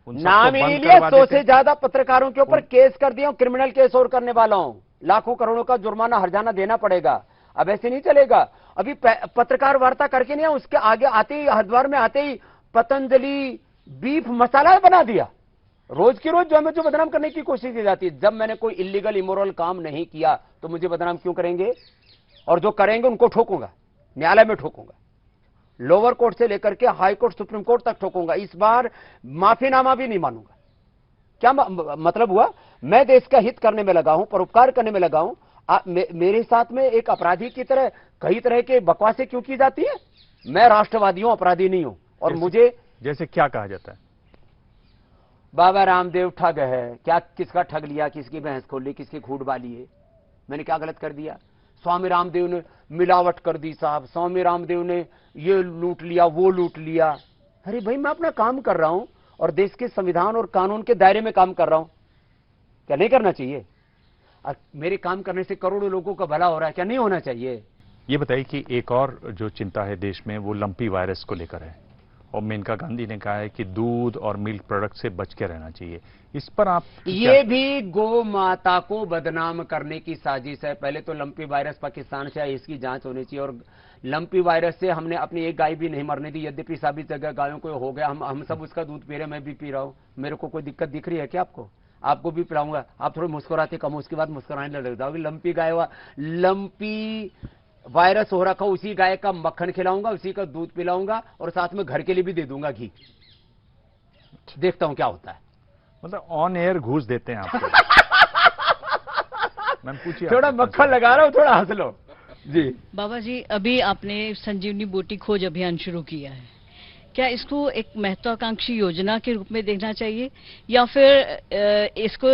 Speaker 2: नाम ही नहीं लिया। 100 से ज्यादा पत्रकारों के ऊपर केस कर दिया, क्रिमिनल केस और करने वाला हूं, लाखों करोड़ों का जुर्माना हर्जाना देना पड़ेगा। अब ऐसे नहीं चलेगा। अभी पत्रकार वार्ता करके नहीं, उसके आगे आते ही, हरिद्वार में आते ही पतंजलि बीफ मसाला बना दिया। रोज की रोज जो हमें जो बदनाम करने की कोशिश की जाती है। जब मैंने कोई इलीगल इमोरल काम नहीं किया तो मुझे बदनाम क्यों करेंगे? और जो करेंगे उनको ठोकूंगा, न्यायालय में ठोकूंगा। लोअर कोर्ट से लेकर के हाई कोर्ट, सुप्रीम कोर्ट तक ठोकूंगा। इस बार माफीनामा भी नहीं मानूंगा। क्या मतलब हुआ? मैं देश का हित करने में लगा हूं, परोपकार करने में लगा हूं। मेरे साथ में एक अपराधी की तरह कई तरह के बकवासें क्यों की जाती है? मैं राष्ट्रवादी हूं, अपराधी नहीं हूं। और मुझे
Speaker 1: जैसे क्या कहा जाता है?
Speaker 2: बाबा रामदेव ठग है। क्या किसका ठग लिया? किसकी भैंस खोल ली? किसकी खूट बाली है? मैंने क्या गलत कर दिया? स्वामी रामदेव ने मिलावट कर दी साहब, स्वामी रामदेव ने ये लूट लिया, वो लूट लिया। अरे भाई, मैं अपना काम कर रहा हूं और देश के संविधान और कानून के दायरे में काम कर रहा हूं। क्या नहीं करना चाहिए? और मेरे काम करने से करोड़ों लोगों का भला हो रहा है, क्या नहीं होना चाहिए?
Speaker 1: ये बताइए कि एक और जो चिंता है देश में, वो लंपी वायरस को लेकर है, और मेनका गांधी ने कहा है कि दूध और मिल्क प्रोडक्ट से बच के रहना चाहिए। इस पर आप
Speaker 2: ये भी गौ माता को बदनाम करने की साजिश है। पहले तो लंपी वायरस पाकिस्तान से है, इसकी जांच होनी चाहिए। और लंपी वायरस से हमने अपनी एक गाय भी नहीं मरने दी, यद्यपि सभी जगह गायों को हो गया। हम सब उसका दूध पी रहे हैं, मैं भी पी रहा हूं। मेरे को कोई दिक्कत दिख रही है क्या आपको? आपको भी पिलाऊंगा। आप थोड़े मुस्कुराते कम, उसके बाद मुस्कुराने लग जाओगे। लंपी वायरस हो रखा, उसी गाय का मक्खन खिलाऊंगा, उसी का दूध पिलाऊंगा और साथ में घर के लिए भी दे दूंगा घी। देखता हूं क्या होता है।
Speaker 1: मतलब ऑन एयर घूस देते हैं आपको। मैम पूछिए।
Speaker 2: थोड़ा मक्खन लगा रहा हूं, थोड़ा हंस लो जी।
Speaker 7: बाबा जी, अभी आपने संजीवनी बूटी खोज अभियान शुरू किया है, क्या इसको एक महत्वाकांक्षी योजना के रूप में देखना चाहिए, या फिर इसको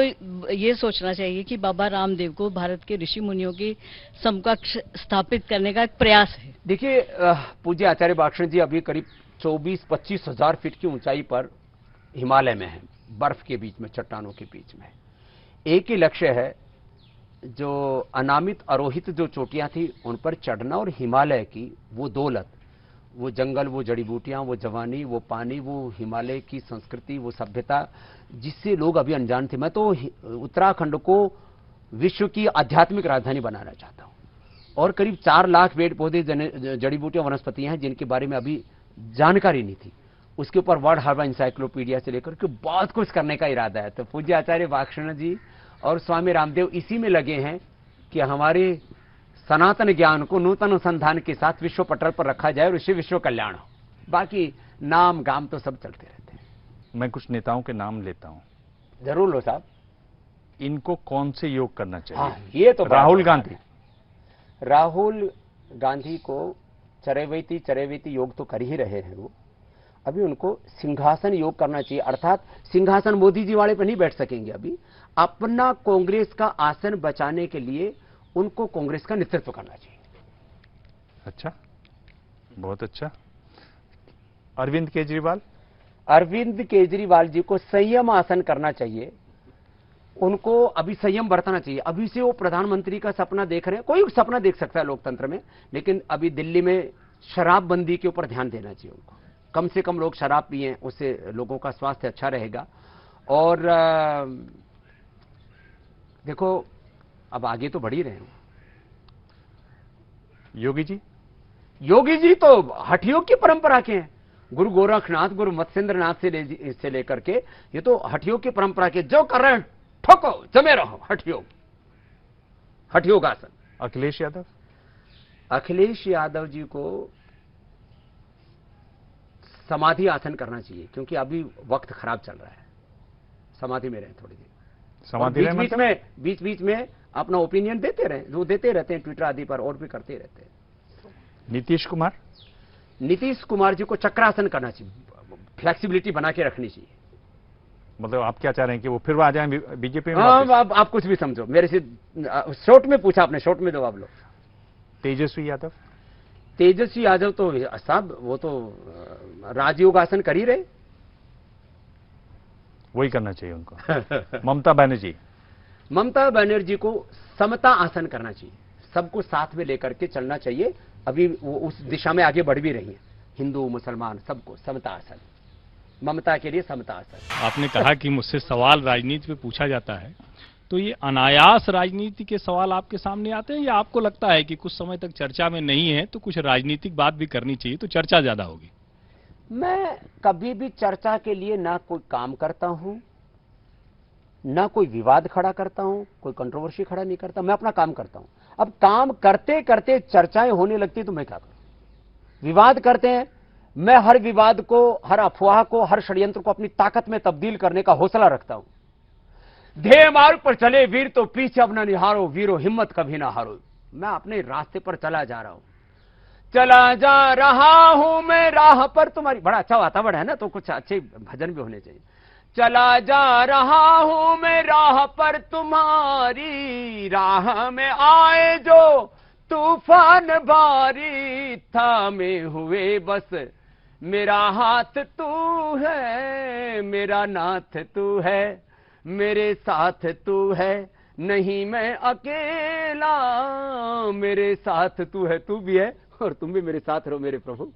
Speaker 7: ये सोचना चाहिए कि बाबा रामदेव को भारत के ऋषि मुनियों की समकक्ष स्थापित करने का एक प्रयास है?
Speaker 2: देखिए, पूज्य आचार्य बाक्षण जी अभी करीब 24-25 हजार फीट की ऊंचाई पर हिमालय में है, बर्फ के बीच में, चट्टानों के बीच में। एक ही लक्ष्य है, जो अनामित अरोहित जो चोटियां थी उन पर चढ़ना, और हिमालय की वो दौलत, वो जंगल, वो जड़ी बूटियां, वो जवानी, वो पानी, वो हिमालय की संस्कृति, वो सभ्यता जिससे लोग अभी अनजान थे। मैं तो उत्तराखंड को विश्व की आध्यात्मिक राजधानी बनाना चाहता हूं। और करीब 4 लाख पेड़ पौधे, जड़ी बूटियां, वनस्पतियां हैं जिनके बारे में अभी जानकारी नहीं थी। उसके ऊपर वर्ल्ड हर्बल इंसाइक्लोपीडिया से लेकर के बहुत कुछ करने का इरादा है। तो पूज्य आचार्य बाक्षण जी और स्वामी रामदेव इसी में लगे हैं कि हमारे सनातन ज्ञान को नूतन अनुसंधान के साथ विश्व पटल पर रखा जाए और इससे विश्व कल्याण हो। बाकी नाम गाम तो सब चलते रहते हैं।
Speaker 1: मैं कुछ नेताओं के नाम लेता हूं।
Speaker 2: जरूर लो साहब।
Speaker 1: इनको कौन से योग करना चाहिए?
Speaker 2: हाँ, ये तो
Speaker 1: राहुल गांधी।
Speaker 2: राहुल गांधी को चरैवेति योग तो कर ही रहे हैं वो। अभी उनको सिंहासन योग करना चाहिए, अर्थात सिंहासन मोदी जी वाले पे नहीं बैठ सकेंगे। अभी अपना कांग्रेस का आसन बचाने के लिए उनको कांग्रेस का नेतृत्व करना चाहिए।
Speaker 1: अच्छा, बहुत अच्छा। अरविंद केजरीवाल?
Speaker 2: अरविंद केजरीवाल जी को संयम आसन करना चाहिए। उनको अभी संयम बरतना चाहिए। अभी से वो प्रधानमंत्री का सपना देख रहे हैं। कोई सपना देख सकता है लोकतंत्र में, लेकिन अभी दिल्ली में शराबबंदी के ऊपर ध्यान देना चाहिए उनको। कम से कम लोग शराब पिएं, उससे लोगों का स्वास्थ्य अच्छा रहेगा। और देखो, अब आगे तो बढ़ ही रहे हैं।
Speaker 1: योगी जी?
Speaker 2: योगी जी तो हठयोग की परंपरा के हैं। गुरु गोरखनाथ, गुरु मत्स्येंद्रनाथ से लेकर के ये तो हठयोग की परंपरा के, जो कर रहे हैं ठोको, जमे रहो, हठयोग आसन।
Speaker 1: अखिलेश यादव?
Speaker 2: अखिलेश यादव जी को समाधि आसन करना चाहिए, क्योंकि अभी वक्त खराब चल रहा है। समाधि में रहे थोड़ी देर।
Speaker 1: समाधि
Speaker 2: बीच बीच में अपना ओपिनियन देते रहे, जो देते रहते हैं ट्विटर आदि पर, और भी करते रहते हैं।
Speaker 1: नीतीश कुमार?
Speaker 2: नीतीश कुमार जी को चक्रासन करना चाहिए, फ्लेक्सिबिलिटी बना के रखनी चाहिए।
Speaker 1: मतलब आप क्या चाह रहे हैं कि वो फिर आ जाएं बीजेपी में?
Speaker 2: आप कुछ भी समझो, मेरे से शॉर्ट में पूछा आपने, शॉर्ट में जवाब लो।
Speaker 1: तेजस्वी यादव?
Speaker 2: तेजस्वी यादव तो साहब वो तो राजयोग आसन कर ही रहे,
Speaker 1: वही करना चाहिए उनको। ममता बनर्जी?
Speaker 2: ममता बनर्जी को समता आसन करना चाहिए, सबको साथ में लेकर के चलना चाहिए। अभी वो उस दिशा में आगे बढ़ भी रही है। हिंदू मुसलमान सबको समता आसन, ममता के लिए समता आसन।
Speaker 6: आपने कहा कि मुझसे सवाल राजनीति पे पूछा जाता है, तो ये अनायास राजनीति के सवाल आपके सामने आते हैं, या आपको लगता है कि कुछ समय तक चर्चा में नहीं है तो कुछ राजनीतिक बात भी करनी चाहिए तो चर्चा ज्यादा होगी?
Speaker 2: मैं कभी भी चर्चा के लिए ना कोई काम करता हूं, ना कोई विवाद खड़ा करता हूं, कोई कंट्रोवर्सी खड़ा नहीं करता। मैं अपना काम करता हूं। अब काम करते करते चर्चाएं होने लगती तो मैं क्या करूं? विवाद करते हैं। मैं हर विवाद को, हर अफवाह को, हर षड्यंत्र को अपनी ताकत में तब्दील करने का हौसला रखता हूं। ध्येय मार्ग पर चले वीर तो पीछे अपना निहारो, वीरो हिम्मत कभी ना हारो। मैं अपने रास्ते पर चला जा रहा हूं, चला जा रहा हूं मैं राह पर तुम्हारी। बड़ा अच्छा वातावरण है ना, तो कुछ अच्छे भजन भी होने चाहिए। चला जा रहा हूं मैं राह पर तुम्हारी, राह में आए जो तूफान भारी, थामे हुए बस मेरा हाथ तू है, मेरा नाथ तू है, मेरे साथ तू है, नहीं मैं अकेला, मेरे साथ तू है, तू भी है और तुम भी मेरे साथ रहो मेरे प्रभु।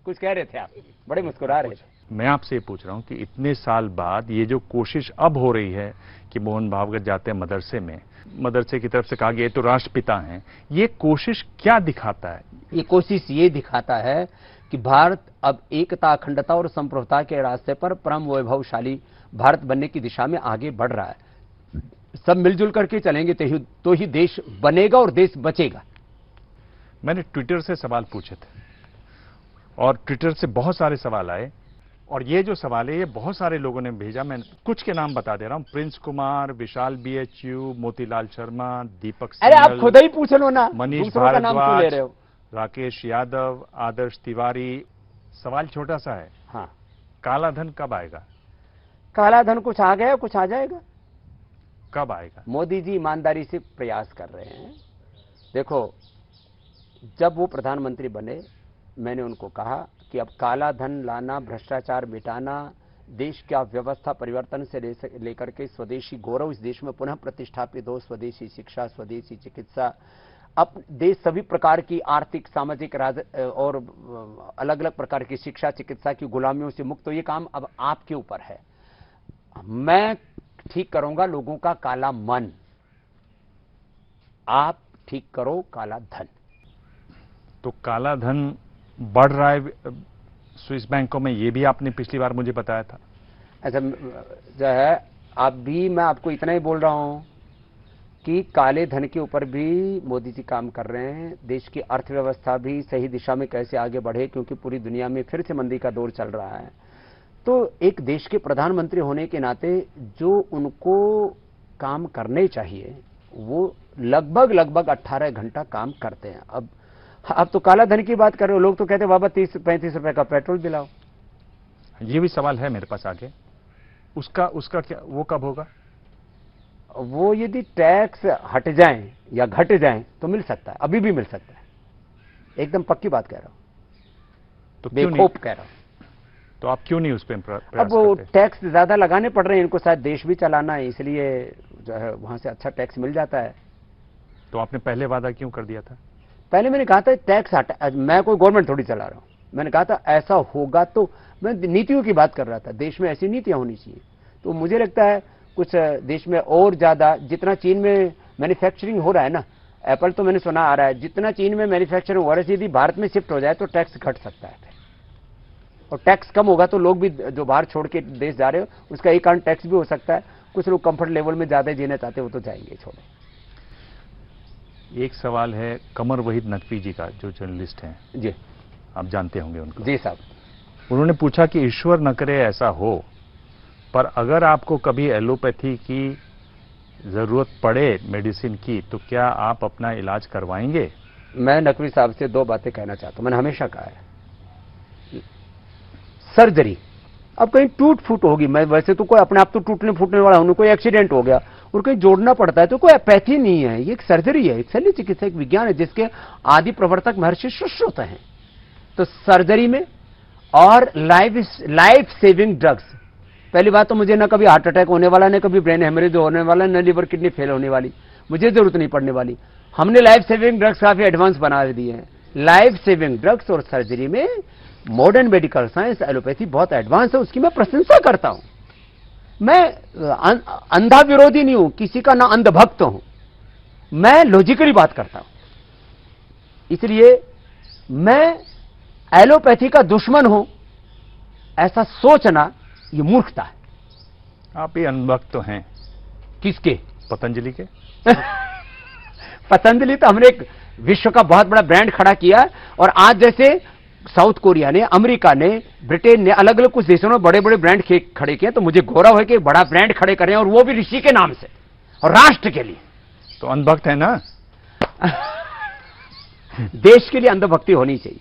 Speaker 2: कुछ कह रहे थे आप, बड़े मुस्कुरा रहे थे।
Speaker 1: मैं आपसे पूछ रहा हूं कि इतने साल बाद ये जो कोशिश अब हो रही है कि मोहन भागवत जाते हैं मदरसे में, मदरसे की तरफ से कहा गया ये तो राष्ट्रपिता हैं, ये कोशिश क्या दिखाता है?
Speaker 2: ये कोशिश ये दिखाता है कि भारत अब एकता, अखंडता और संप्रभुता के रास्ते पर परम वैभवशाली भारत बनने की दिशा में आगे बढ़ रहा है। सब मिलजुल करके चलेंगे तो ही देश बनेगा और देश बचेगा।
Speaker 1: मैंने ट्विटर से सवाल पूछे थे और ट्विटर से बहुत सारे सवाल आए, और ये जो सवाल है ये बहुत सारे लोगों ने भेजा। मैं कुछ के नाम बता दे रहा हूं। प्रिंस कुमार, विशाल BHU, मोतीलाल शर्मा, दीपक
Speaker 2: अरे आप
Speaker 1: सिंघल,
Speaker 2: खुद ही पूछ लो ना,
Speaker 1: मनीष
Speaker 2: दूसरों का नाम क्यों ले रहे
Speaker 1: भारद्वाज,
Speaker 2: हो?
Speaker 1: राकेश यादव, आदर्श तिवारी। सवाल छोटा सा है,
Speaker 2: हाँ,
Speaker 1: काला धन कब आएगा?
Speaker 2: काला धन कुछ आ गया, कुछ आ जाएगा।
Speaker 1: कब आएगा?
Speaker 2: मोदी जी ईमानदारी से प्रयास कर रहे हैं। देखो, जब वो प्रधानमंत्री बने, मैंने उनको कहा कि अब काला धन लाना, भ्रष्टाचार मिटाना, देश का व्यवस्था परिवर्तन से लेकर के स्वदेशी गौरव इस देश में पुनः प्रतिष्ठापित हो, स्वदेशी शिक्षा, स्वदेशी चिकित्सा, अब देश सभी प्रकार की आर्थिक, सामाजिक और अलग अलग प्रकार की शिक्षा, चिकित्सा की गुलामियों से मुक्त हो। ये काम अब आपके ऊपर है। मैं ठीक करूंगा लोगों का काला मन, आप ठीक करो काला धन।
Speaker 1: तो काला धन बढ़ रहा है स्विस बैंकों में, ये भी आपने पिछली बार मुझे बताया था।
Speaker 2: ऐसा जो है, अभी मैं आपको इतना ही बोल रहा हूं कि काले धन के ऊपर भी मोदी जी काम कर रहे हैं। देश की अर्थव्यवस्था भी सही दिशा में कैसे आगे बढ़े, क्योंकि पूरी दुनिया में फिर से मंदी का दौर चल रहा है। तो एक देश के प्रधानमंत्री होने के नाते जो उनको काम करने चाहिए वो लगभग 18 घंटा काम करते हैं। अब तो काला धन की बात कर रहे हो, लोग तो कहते हैं बाबा 30-35 रुपए का पेट्रोल दिलाओ।
Speaker 1: ये भी सवाल है मेरे पास आगे, उसका क्या, वो कब होगा?
Speaker 2: वो यदि टैक्स हट जाएं या घट जाएं तो मिल सकता है, अभी भी मिल सकता है। एकदम पक्की बात कह रहा हूं,
Speaker 1: तो क्यों नहीं?
Speaker 2: बेखौफ कह रहा हूं।
Speaker 1: तो आप क्यों नहीं उस पर प्रयास
Speaker 2: अब वो
Speaker 1: करते?
Speaker 2: टैक्स ज्यादा लगाने पड़ रहे हैं इनको, शायद देश भी चलाना है, इसलिए जो है वहां से अच्छा टैक्स मिल जाता है।
Speaker 1: तो आपने पहले वादा क्यों कर दिया था?
Speaker 2: पहले मैंने कहा था टैक्स हटा, मैं कोई गवर्नमेंट थोड़ी चला रहा हूं। मैंने कहा था ऐसा होगा, तो मैं नीतियों की बात कर रहा था, देश में ऐसी नीतियां होनी चाहिए। तो मुझे लगता है कुछ देश में और ज्यादा, जितना चीन में मैन्युफैक्चरिंग हो रहा है ना, एप्पल तो मैंने सुना आ रहा है, जितना चीन में मैन्युफैक्चरिंग हो रहा है यदि भारत में शिफ्ट हो जाए तो टैक्स घट सकता है, और टैक्स कम होगा तो लोग भी जो बाहर छोड़ के देश जा रहे हो उसका एक कारण टैक्स भी हो सकता है। कुछ लोग कंफर्ट लेवल में ज्यादा जीना चाहते हो तो जाएंगे छोड़े।
Speaker 1: एक सवाल है कमर वहीद नकवी जी का, जो जर्नलिस्ट हैं,
Speaker 2: जी
Speaker 1: आप जानते होंगे उनको।
Speaker 2: जी साहब,
Speaker 1: उन्होंने पूछा कि ईश्वर न करे ऐसा हो, पर अगर आपको कभी एलोपैथी की जरूरत पड़े मेडिसिन की, तो क्या आप अपना इलाज करवाएंगे?
Speaker 2: मैं नकवी साहब से दो बातें कहना चाहता हूं। मैंने हमेशा कहा है, सर्जरी अब कहीं टूट फूट होगी, मैं वैसे तो कोई अपने आप तो टूटने फूटने वाला हूं, कोई एक्सीडेंट हो गया और कहीं जोड़ना पड़ता है तो कोई पैथी नहीं है, ये एक सर्जरी है, एक शल्य चिकित्सा, एक विज्ञान है जिसके आदि प्रवर्तक महर्षि सुश्रुत हैं। तो सर्जरी में और लाइफ सेविंग ड्रग्स, पहली बात तो मुझे ना कभी हार्ट अटैक होने वाला, न कभी ब्रेन हेमरेज होने वाला, न लिवर किडनी फेल होने वाली, मुझे जरूरत नहीं पड़ने वाली। हमने लाइफ सेविंग ड्रग्स काफी एडवांस बना दिए हैं। लाइफ सेविंग ड्रग्स और सर्जरी में मॉडर्न मेडिकल साइंस, एलोपैथी बहुत एडवांस है, उसकी मैं प्रशंसा करता हूं। मैं अंधा विरोधी नहीं हूं, किसी का ना अंधभक्त हूं, मैं लॉजिकली बात करता हूं। इसलिए मैं एलोपैथी का दुश्मन हूं ऐसा सोचना ये मूर्खता है।
Speaker 1: आप ये अनुभक्त तो हैं।
Speaker 2: किसके?
Speaker 1: पतंजलि के।
Speaker 2: पतंजलि तो हमने एक विश्व का बहुत बड़ा ब्रांड खड़ा किया, और आज जैसे साउथ कोरिया ने, अमेरिका ने, ब्रिटेन ने, अलग अलग कुछ देशों में बड़े बड़े ब्रांड खड़े किए। तो मुझे गौरव है कि बड़ा ब्रांड खड़े करें, और वो भी ऋषि के नाम से और राष्ट्र के लिए।
Speaker 1: तो अंधभक्त है ना?
Speaker 2: देश के लिए अंधभक्ति होनी चाहिए।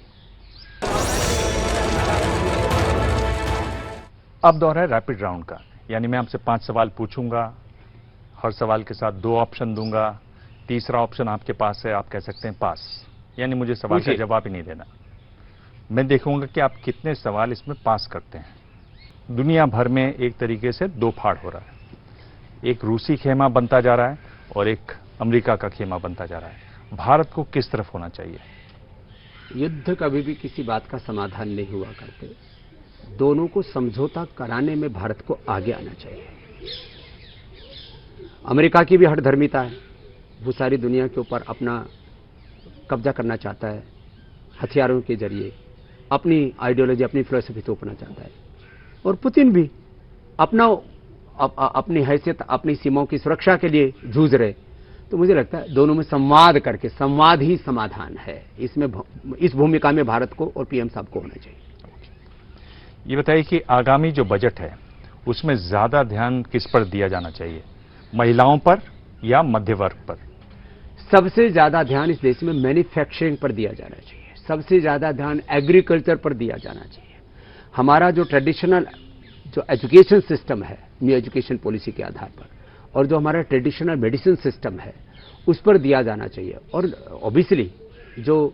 Speaker 1: अब दौर है रैपिड राउंड का, यानी मैं आपसे 5 सवाल पूछूंगा, हर सवाल के साथ 2 ऑप्शन दूंगा, तीसरा ऑप्शन आपके पास है, आप कह सकते हैं पास, यानी मुझे सवाल का जवाब ही नहीं देना। मैं देखूंगा कि आप कितने सवाल इसमें पास करते हैं। दुनिया भर में एक तरीके से 2 फाड़ हो रहा है, एक रूसी खेमा बनता जा रहा है और एक अमेरिका का खेमा बनता जा रहा है। भारत को किस तरफ होना चाहिए?
Speaker 2: युद्ध कभी भी किसी बात का समाधान नहीं हुआ करते। दोनों को समझौता कराने में भारत को आगे आना चाहिए। अमेरिका की भी हठधर्मिता है, वो सारी दुनिया के ऊपर अपना कब्जा करना चाहता है, हथियारों के जरिए अपनी आइडियोलॉजी, अपनी फिलॉसफी थोपना चाहता है। और पुतिन भी अपनी हैसियत, अपनी सीमाओं की सुरक्षा के लिए जूझ रहे। तो मुझे लगता है दोनों में संवाद करके, संवाद ही समाधान है। इसमें इस भूमिका में भारत को और पीएम साहब को होना चाहिए।
Speaker 1: ये बताइए कि आगामी जो बजट है उसमें ज्यादा ध्यान किस पर दिया जाना चाहिए, महिलाओं पर या मध्य वर्ग पर?
Speaker 2: सबसे ज्यादा ध्यान इस देश में मैन्युफैक्चरिंग पर दिया जाना चाहिए। सबसे ज्यादा ध्यान एग्रीकल्चर पर दिया जाना चाहिए। हमारा जो ट्रेडिशनल जो एजुकेशन सिस्टम है, न्यू एजुकेशन पॉलिसी के आधार पर, और जो हमारा ट्रेडिशनल मेडिसिन सिस्टम है, उस पर दिया जाना चाहिए। और ऑब्वियसली जो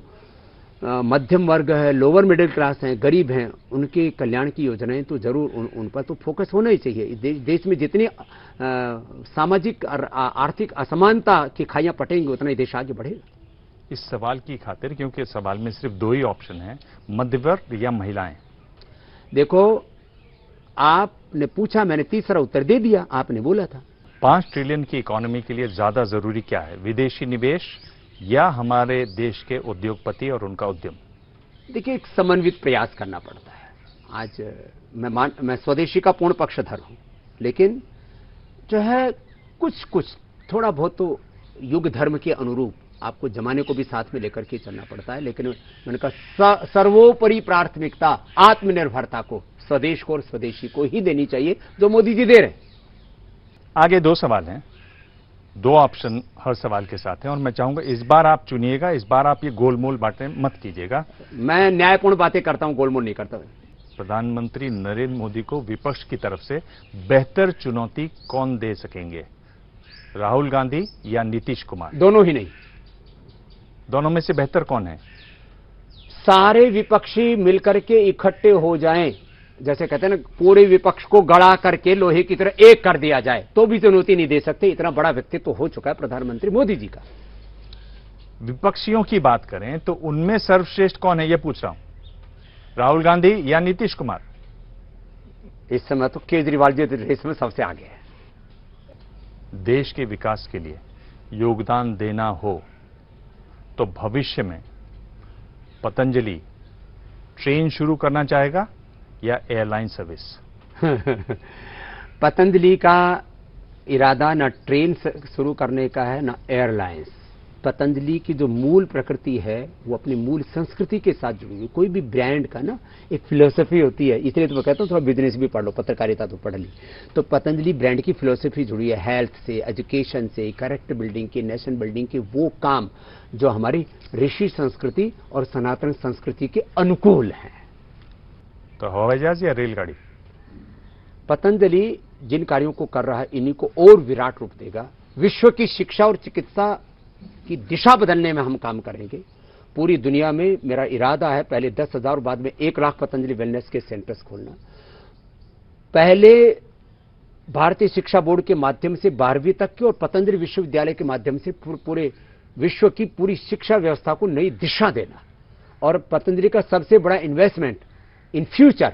Speaker 2: मध्यम वर्ग है, लोअर मिडिल क्लास हैं, गरीब हैं, उनके कल्याण की योजनाएं तो जरूर उन पर तो फोकस होना ही चाहिए। देश में जितनी सामाजिक और आर्थिक असमानता की खाइयां पटेंगी, उतना ही देश आगे बढ़ेगा।
Speaker 1: इस सवाल की खातिर, क्योंकि सवाल में सिर्फ 2 ही ऑप्शन हैं, मध्य वर्ग या महिलाएं।
Speaker 2: देखो, आपने पूछा, मैंने तीसरा उत्तर दे दिया। आपने बोला था
Speaker 1: 5 ट्रिलियन की इकोनॉमी के लिए ज्यादा जरूरी क्या है, विदेशी निवेश या हमारे देश के उद्योगपति और उनका उद्यम?
Speaker 2: देखिए, एक समन्वित प्रयास करना पड़ता है। आज मैं स्वदेशी का पूर्ण पक्षधर हूं, लेकिन जो है कुछ थोड़ा बहुत तो युग धर्म के अनुरूप आपको जमाने को भी साथ में लेकर के चलना पड़ता है। लेकिन मैंने कहा सर्वोपरि प्राथमिकता आत्मनिर्भरता को, स्वदेश को और स्वदेशी को ही देनी चाहिए, जो मोदी जी दे रहे हैं।
Speaker 1: आगे 2 सवाल हैं, 2 ऑप्शन हर सवाल के साथ हैं, और मैं चाहूंगा इस बार आप चुनिएगा, इस बार आप ये गोलमोल बातें मत कीजिएगा।
Speaker 2: मैं न्यायपूर्ण बातें करता हूं, गोलमोल नहीं करता।
Speaker 1: प्रधानमंत्री नरेंद्र मोदी को विपक्ष की तरफ से बेहतर चुनौती कौन दे सकेंगे, राहुल गांधी या नीतीश कुमार?
Speaker 2: दोनों ही नहीं।
Speaker 1: दोनों में से बेहतर कौन है?
Speaker 2: सारे विपक्षी मिलकर के इकट्ठे हो जाएं, जैसे कहते हैं ना, पूरे विपक्ष को गड़ा करके लोहे की तरह एक कर दिया जाए, तो भी चुनौती नहीं दे सकते। इतना बड़ा व्यक्तित्व तो हो चुका है प्रधानमंत्री मोदी जी का।
Speaker 1: विपक्षियों की बात करें तो उनमें सर्वश्रेष्ठ कौन है, यह पूछ रहा हूं, राहुल गांधी या नीतीश कुमार?
Speaker 2: इस समय तो केजरीवाल जी रेस में सबसे आगे है।
Speaker 1: देश के विकास के लिए योगदान देना हो तो भविष्य में पतंजलि ट्रेन शुरू करना चाहेगा या एयरलाइन सर्विस?
Speaker 2: पतंजलि का इरादा न ट्रेन शुरू करने का है, न एयरलाइंस। पतंजलि की जो मूल प्रकृति है वो अपनी मूल संस्कृति के साथ जुड़ी हुई। कोई भी ब्रांड का ना एक फिलोसफी होती है, इसलिए तो मैं कहता हूँ थोड़ा बिजनेस भी पढ़ लो, पत्रकारिता तो पढ़ ली। तो पतंजलि ब्रांड की फिलोसफी जुड़ी है हेल्थ से, एजुकेशन से, कैरेक्टर बिल्डिंग की, नेशन बिल्डिंग के, वो काम जो हमारी ऋषि संस्कृति और सनातन संस्कृति के अनुकूल हैं।
Speaker 1: तो हवाई जहाज या रेलगाड़ी?
Speaker 2: पतंजलि जिन कार्यों को कर रहा है, इन्हीं को और विराट रूप देगा। विश्व की शिक्षा और चिकित्सा की दिशा बदलने में हम काम करेंगे। पूरी दुनिया में मेरा इरादा है पहले 10,000 और बाद में 1 लाख पतंजलि वेलनेस के सेंटर्स खोलना। पहले भारतीय शिक्षा बोर्ड के माध्यम से 12वीं तक के और पतंजलि विश्वविद्यालय के माध्यम से पूरे विश्व की पूरी शिक्षा व्यवस्था को नई दिशा देना। और पतंजलि का सबसे बड़ा इन्वेस्टमेंट इन फ्यूचर,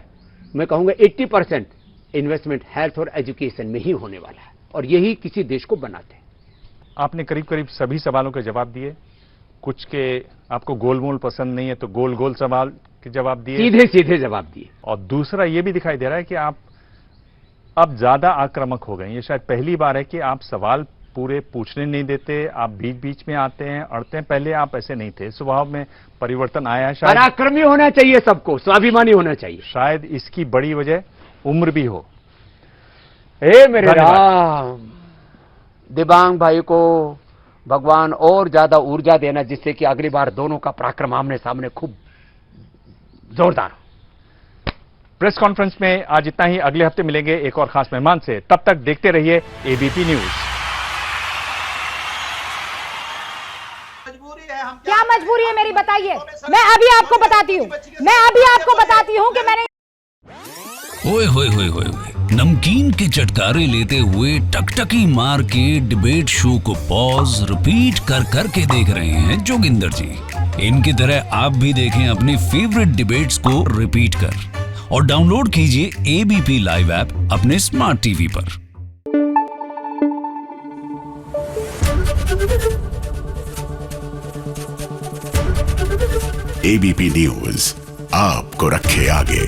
Speaker 2: मैं कहूंगा 80% इन्वेस्टमेंट हेल्थ और एजुकेशन में ही होने वाला है, और यही किसी देश को बनाते हैं।
Speaker 1: आपने करीब करीब सभी सवालों के जवाब दिए। कुछ के आपको गोलमोल पसंद नहीं है तो गोल गोल सवाल के जवाब दिए,
Speaker 2: सीधे सीधे जवाब दिए।
Speaker 1: और दूसरा ये भी दिखाई दे रहा है कि आप अब ज्यादा आक्रामक हो गए। ये शायद पहली बार है कि आप सवाल पूरे पूछने नहीं देते, आप बीच बीच में आते हैं, अड़ते हैं। पहले आप ऐसे नहीं थे, स्वभाव में परिवर्तन आया है। शायद
Speaker 2: पराक्रमी होना चाहिए, सबको स्वाभिमानी होना चाहिए।
Speaker 1: शायद इसकी बड़ी वजह उम्र भी हो।
Speaker 2: हे मेरे
Speaker 1: धन्यवाद।
Speaker 2: राम, दिबांग भाई को भगवान और ज्यादा ऊर्जा देना, जिससे कि अगली बार दोनों का पराक्रम आमने सामने खूब जोरदार हो।
Speaker 1: प्रेस कॉन्फ्रेंस में आज इतना ही। अगले हफ्ते मिलेंगे एक और खास मेहमान से। तब तक देखते रहिए एबीपी न्यूज।
Speaker 8: क्या मजबूरी है मेरी, बताइए। मैं अभी आपको बताती हूँ कि मैंने
Speaker 9: ओए होए होए होए होए, नमकीन के चटकारे लेते हुए टकटकी मार के डिबेट शो को पॉज रिपीट कर कर के देख रहे हैं जोगिंदर जी। इनकी तरह आप भी देखें अपनी फेवरेट डिबेट्स को रिपीट कर, और डाउनलोड कीजिए एबीपी लाइव ऐप अपने स्मार्ट टीवी पर।
Speaker 10: एबीपी न्यूज आपको रखे आगे।